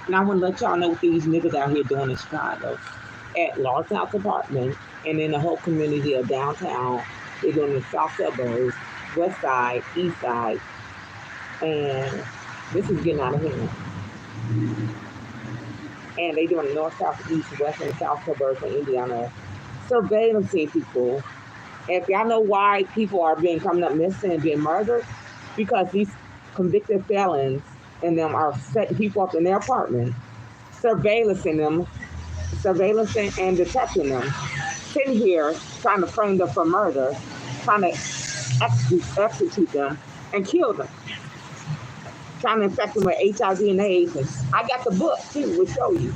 And I want to let y'all know what these niggas out here doing in Chicago. At large house apartments and in the whole community of downtown, they're doing the south suburbs, west side, east side, and this is getting out of hand. And they doing the north, south, east, west, and south suburbs of Indiana, surveillancing people. If y'all know why people are being coming up missing and being murdered, because these convicted felons and them are setting people up in their apartment, surveillancing them, surveillancing and detecting them, sitting here trying to frame them for murder, trying to execute them and kill them, trying to infect them with HIV and AIDS. And I got the book too, we'll show you.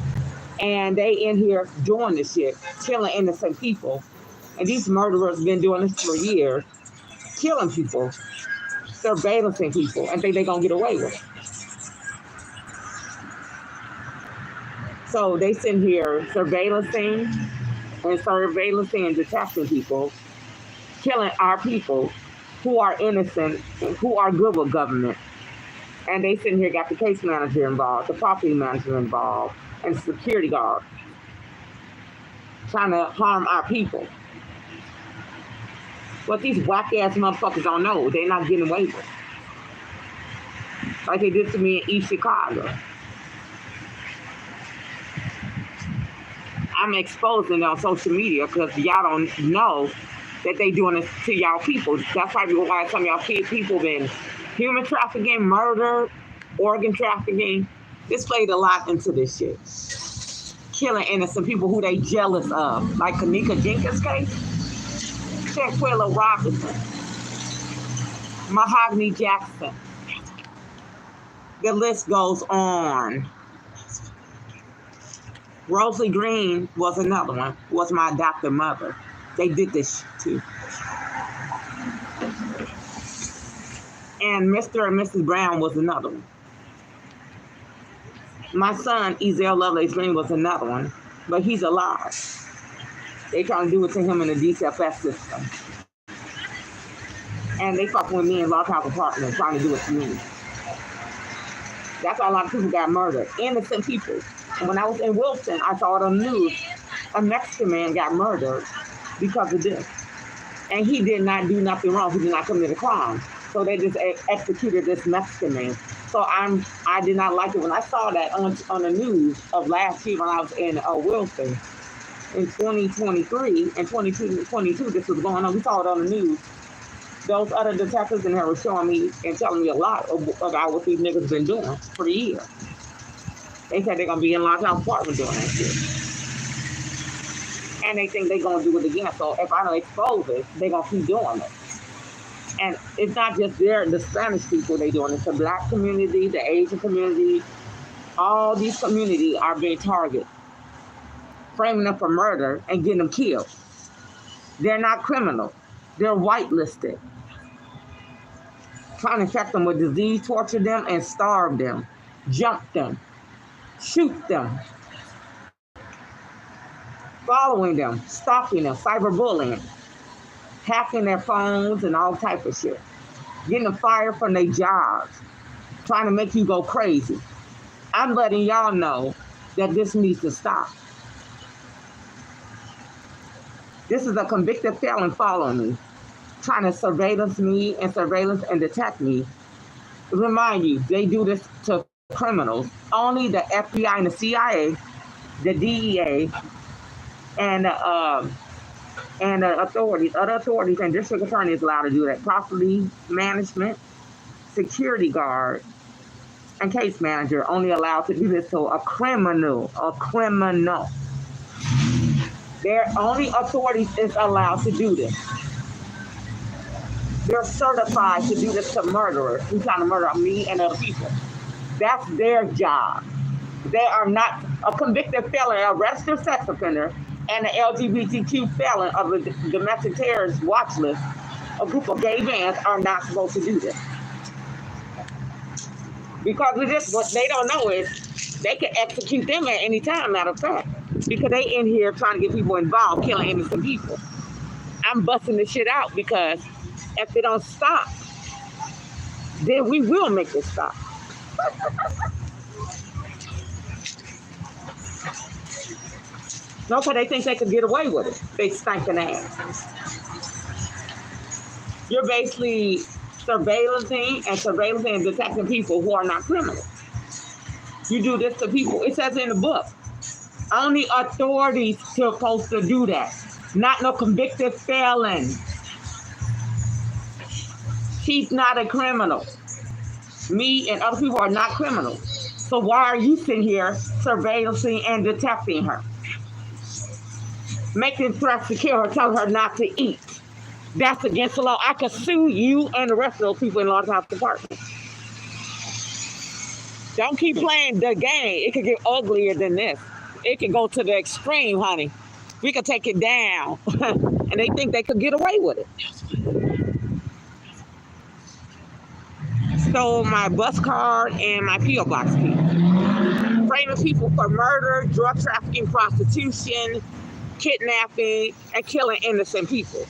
And they in here doing this shit, killing innocent people. And these murderers been doing this for years, killing people, surveillancing people, and think they're gonna get away with it. So they sit here surveillancing and detecting people, killing our people who are innocent, who are good with government. And they sitting here got the case manager involved, the property manager involved, and the security guard trying to harm our people. What these whack ass motherfuckers don't know, they're not getting away with. Like they did to me in East Chicago. I'm exposing it on social media because y'all don't know that they doing this to y'all people. That's probably why some of y'all people been human trafficking, murder, organ trafficking. This played a lot into this shit. Killing innocent people who they jealous of. Like Kanika Jenkins case, Shanquilla Robinson, Mahogany Jackson. The list goes on. Rosalie Green was another one, was my adopted mother. They did this too. And Mr. and Mrs. Brown was another one. My son, Ezel Lovelace Green, was another one, but he's alive. They trying to do it to him in the dcfs system. And they fucking with me in Lockhouse Apartment trying to do it to me. That's why a lot of people got murdered. Innocent people. And when I was in Wilson, I saw it on the news. A Mexican man got murdered because of this. And he did not do nothing wrong. He did not commit a crime. So they just executed this Mexican man. So I did not like it when I saw that on the news of last year when I was in Wilson. In 2023 and 2022, this was going on. We saw it on the news. Those other detectives in there were showing me and telling me a lot about what these niggas been doing for the year. They said they're going to be in Lockhouse Apartment doing that shit. And they think they're going to do it again. So if I don't expose it, they're going to keep doing it. And it's not just the Spanish people they doing it. It's the Black community, the Asian community. All these communities are being targeted. Framing them for murder and getting them killed. They're not criminals. They're whitelisted. Trying to infect them with disease, torture them, and starve them. Jump them. Shoot them. Following them. Stalking them. Cyberbullying. Hacking their phones and all type of shit. Getting them fired from their jobs. Trying to make you go crazy. I'm letting y'all know that this needs to stop. This is a convicted felon following me, trying to surveillance me and detect me. Remind you, they do this to criminals. Only the FBI and the CIA, the DEA, and the authorities, other authorities, and district attorneys allowed to do that. Property management, security guard, and case manager only allowed to do this to a criminal. Their only authorities is allowed to do this. They're certified to do this to murderers who trying to murder me and other people. That's their job. They are not a convicted felon, a registered sex offender, and an LGBTQ felon of the domestic terrorist watch list. A group of gay bands are not supposed to do this. Because of this, what they don't know is they can execute them at any time, matter of fact. Because they in here trying to get people involved, killing innocent people. I'm busting this shit out because if they don't stop, then we will make it stop. No, because they think they could get away with it. They stinking ass. You're basically surveillancing and detecting people who are not criminals. You do this to people. It says in the book, only authorities are supposed to do that. Not no convicted felon. She's not a criminal. Me and other people are not criminals. So why are you sitting here surveillancing and detecting her? Making threats to kill her, telling her not to eat. That's against the law. I could sue you and the rest of those people in Large House Department. Don't keep playing the game. It could get uglier than this. It could go to the extreme, honey. We could take it down. And they think they could get away with it. Stole my bus card and my P.O. box key. Framing people for murder, drug trafficking, prostitution, kidnapping, and killing innocent people.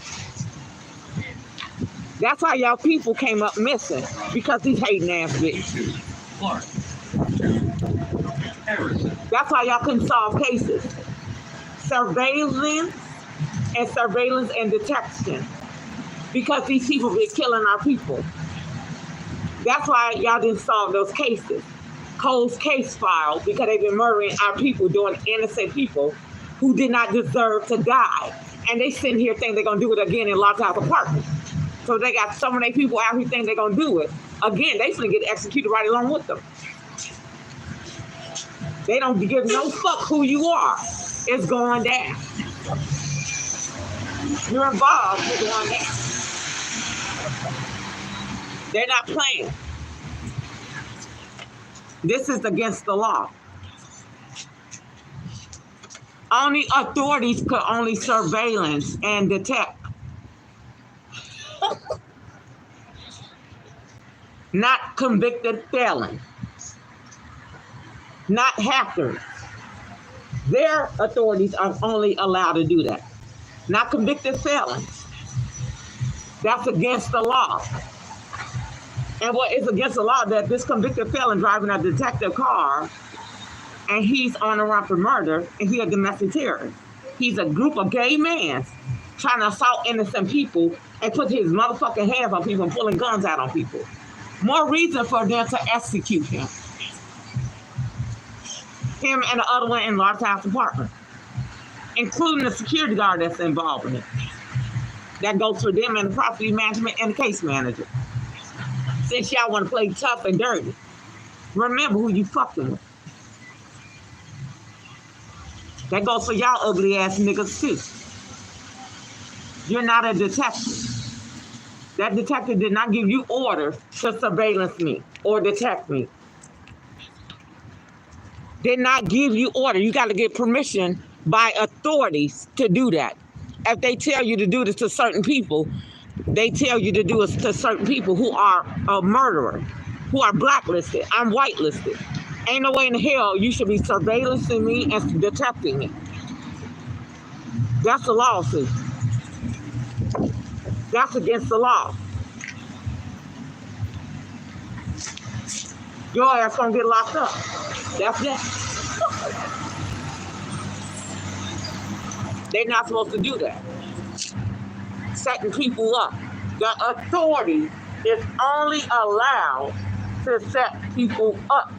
That's how y'all people came up missing, because these hating ass bitches. That's why y'all couldn't solve cases. Surveillance and detection. Because these people been killing our people. That's why y'all didn't solve those cases. Cole's case file, because they've been murdering our people, doing innocent people who did not deserve to die. And they sitting here thinking they're going to do it again in Locked House Apartment. So they got so many people out here thinking they're going to do it. Again, they finna get executed right along with them. They don't give no fuck who you are. It's going down. You're involved, it's going down. They're not playing. This is against the law. Only authorities could only surveillance and detect. Not convicted felons. Not hackers. Their authorities are only allowed to do that. Not convicted felons. That's against the law. And what is against the law, that this convicted felon driving a detective car and he's on the run for murder and he's a domestic terrorist. He's a group of gay men trying to assault innocent people and put his motherfucking hands on people and pulling guns out on people. More reason for them to execute him. Him and the other one in Large House Apartment, including the security guard that's involved in it. That goes for them and the property management and the case manager. Since y'all want to play tough and dirty, remember who you fucking with. That goes for y'all ugly ass niggas too. You're not a detective. That detective did not give you orders to surveillance me or detect me. Did not give you order. You got to get permission by authorities to do that. If they tell you to do this to certain people, they tell you to do it to certain people who are a murderer, who are blacklisted. I'm whitelisted. Ain't no way in hell you should be surveillancing me and detecting me. That's a lawsuit. That's against the law. Your ass gonna get locked up. That's it. They're not supposed to do that. Setting people up. The authority is only allowed to set people up.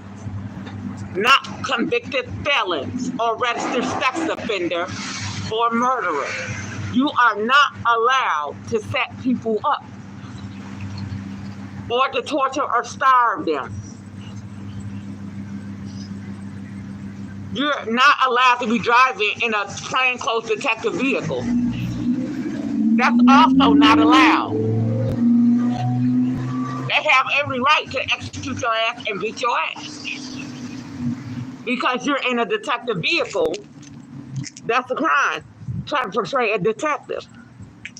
Not convicted felons or registered sex offender or murderers. You are not allowed to set people up or to torture or starve them. You're not allowed to be driving in a plainclothes detective vehicle. That's also not allowed. They have every right to execute your ass and beat your ass. Because you're in a detective vehicle, that's a crime. Trying to portray a detective.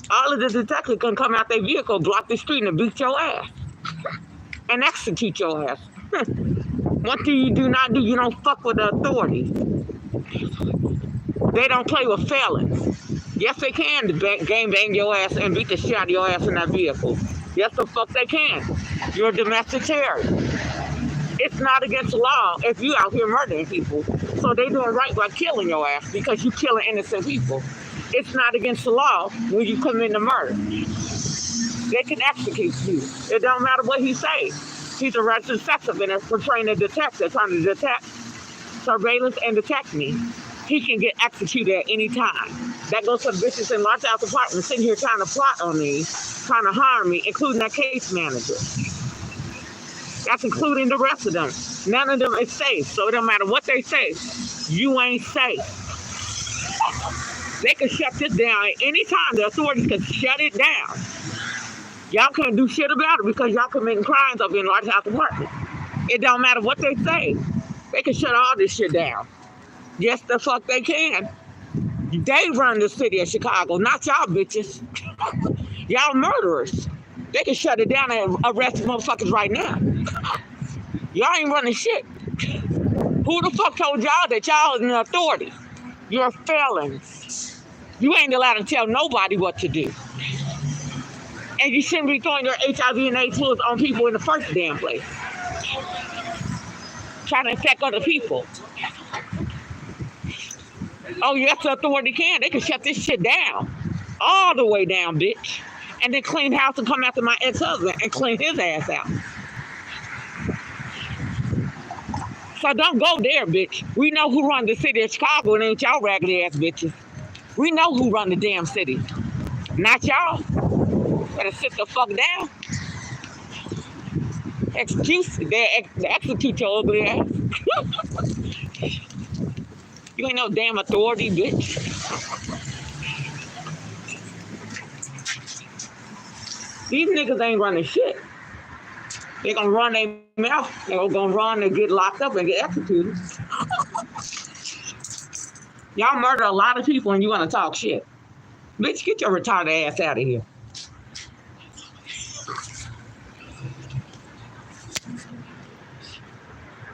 All of the detectives can come out their vehicle, block the street, and beat your ass. And execute your ass. What do you do not do? You don't fuck with the authorities. They don't play with felons. Yes, they can gang bang your ass and beat the shit out of your ass in that vehicle. Yes, the fuck they can. You're a domestic terrorist. It's not against the law if you out here murdering people. So they doing right by killing your ass because you killing innocent people. It's not against the law when you commit a murder. They can execute you. It don't matter what he say. He's a registered sex offender portraying a detective trying to detect, surveillance, and detect me. He can get executed at any time. That goes to the bitches in Los Angeles apartment sitting here trying to plot on me, trying to harm me, including that case manager. That's including the rest of them. None of them is safe. So it don't matter what they say. You ain't safe. They can shut this down at any time. The authorities can shut it down. Y'all can't do shit about it because y'all committing crimes up in Large House Apartment. It don't matter what they say. They can shut all this shit down. Yes, the fuck they can. They run the city of Chicago, not y'all bitches. Y'all murderers. They can shut it down and arrest motherfuckers right now. Y'all ain't running shit. Who the fuck told y'all that y'all is an authority? You're felons. You ain't allowed to tell nobody what to do. And you shouldn't be throwing your HIV and AIDS fluids on people in the first damn place. Trying to infect other people. Oh, yes, the authority can. They can shut this shit down. All the way down, bitch. And then clean house and come after my ex-husband and clean his ass out. So don't go there, bitch. We know who run the city of Chicago and ain't y'all raggedy ass bitches. We know who run the damn city. Not y'all. Better sit the fuck down. They execute your ugly ass. You ain't no damn authority, bitch. These niggas ain't running shit. They gonna run their mouth. They gonna run and get locked up and get executed. Y'all murder a lot of people and you wanna talk shit. Bitch, get your retarded ass out of here.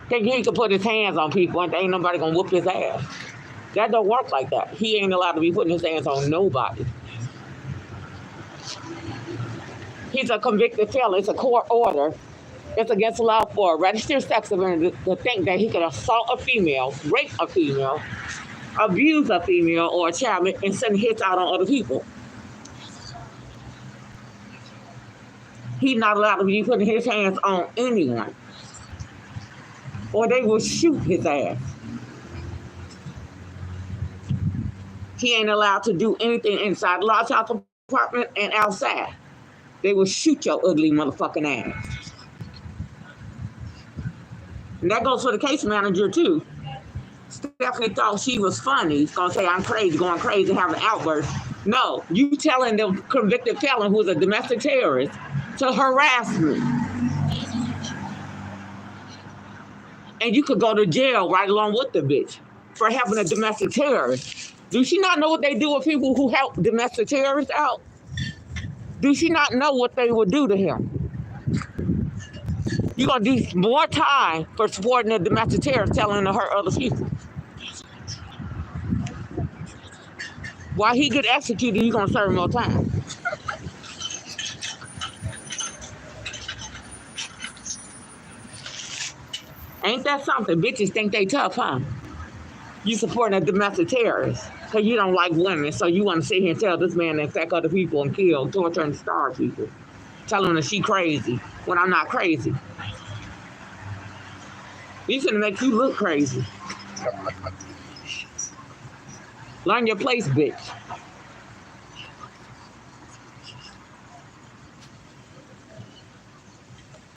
Think he can put his hands on people and ain't nobody gonna whoop his ass. That don't work like that. He ain't allowed to be putting his hands on nobody. He's a convicted felon. It's a court order. It's against the law for a registered sex offender to think that he could assault a female, rape a female, abuse a female or a child, and send hits out on other people. He's not allowed to be putting his hands on anyone, or they will shoot his ass. He ain't allowed to do anything inside the Large House Apartment and outside. They will shoot your ugly motherfucking ass. And that goes for the case manager too. Stephanie thought she was funny. She's gonna say I'm crazy, going crazy, having an outburst. No, you telling the convicted felon who's a domestic terrorist to harass me. And you could go to jail right along with the bitch for helping a domestic terrorist. Do she not know what they do with people who help domestic terrorists out? Do she not know what they would do to him? You're going to do more time for supporting a domestic terrorist telling to hurt other people. While he get executed, you're going to serve more time. Ain't that something? Bitches think they tough, huh? You supporting a domestic terrorist because you don't like women, so you want to sit here and tell this man to infect other people and kill, torture, and starve people. Tell him that she crazy when I'm not crazy. He's gonna make you look crazy. Learn your place, bitch.